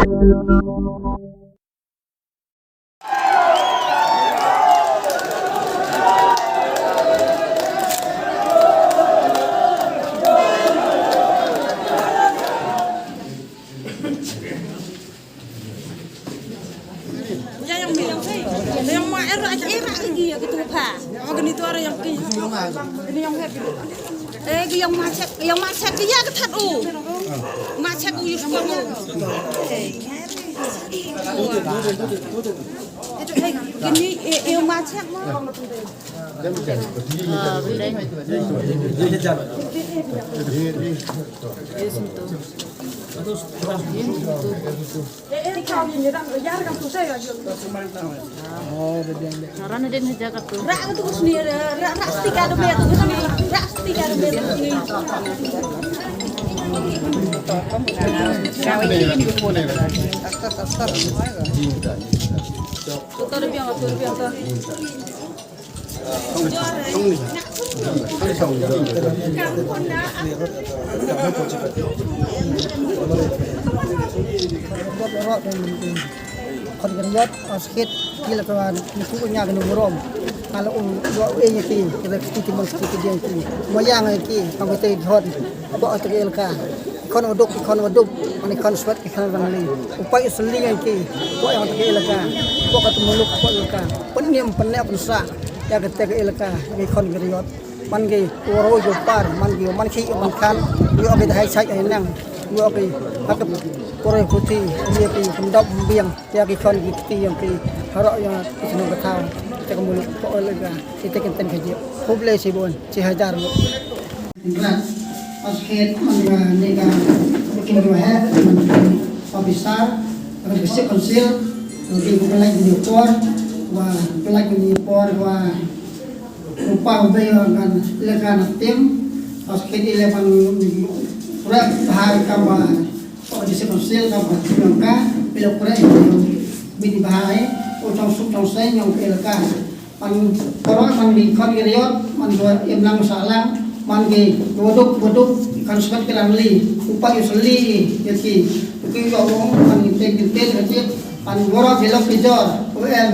Yang mak era lagi ya gitu pak. Orang itu orang yang ini yang happy. Yang macet dia ketat macet yus kamu. Itu gini yang macet mah. Karena dia menjaga tuh. Rak itu sendiri, rak stika ada betul sini, rak stika ada betul sini. Tutor biang tuh. Kon kerjat sakit gila kawan itu punya kena murom kalau dua ini ki kita timur sedikit dia ki moyang ki kamu teh hot apa atau elka kon waduk ani kon swat kan bangli upaya seling ki apa yang atau elka apa kata muluk apa elka penyem pennya pensa ya kata elka ni kon kerjat man ki waro jopar man ki man kan yo abi dah sai ai nang yo abi hakap Korea putih, dia pi pendap biang, dia kikon gitu yang pi harap yang senang kata, kita kemudian polega, kita kenten kerja, publik sih bon, cihajar. Berat, pasket mana nega bikin dua head, officer, akan besar konsil, nanti pelak di por, wah pelak di por, wah rupa ubah kan lekan tim, pasket ini lepan berat bahaya kawan. Di sekonsil kapan langka bila kurang bini bahaya trong suk trong say nyong kelka man korok man di kon geriot man dua emlang salang man ge boduk kan sekat kelamli upaya seli yaki ki yong man tek kecil man gorok belok kijor UM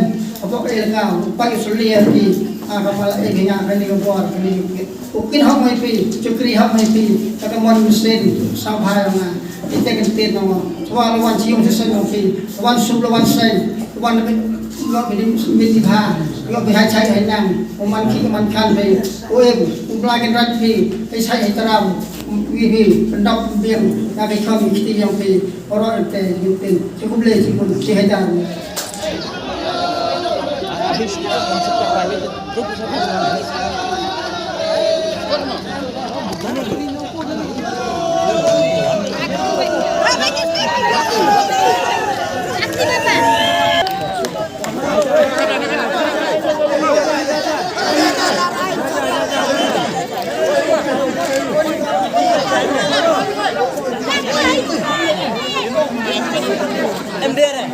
apa kelka upaya seli yaki kapal egenya kan di bawah kali ukin hak mai pi cukri hak mai pi kata mon mesin sabhai na kita kenten nama wan cium sesuai nanti wan sublo wan sen wan lo bini bah lo bihai cai henang man ki man kan be oem umlagen rat pi cai teram wibi pendap biang nabi kami kita yang pi orang ente yutin cukup le cukup cihajar habis MDR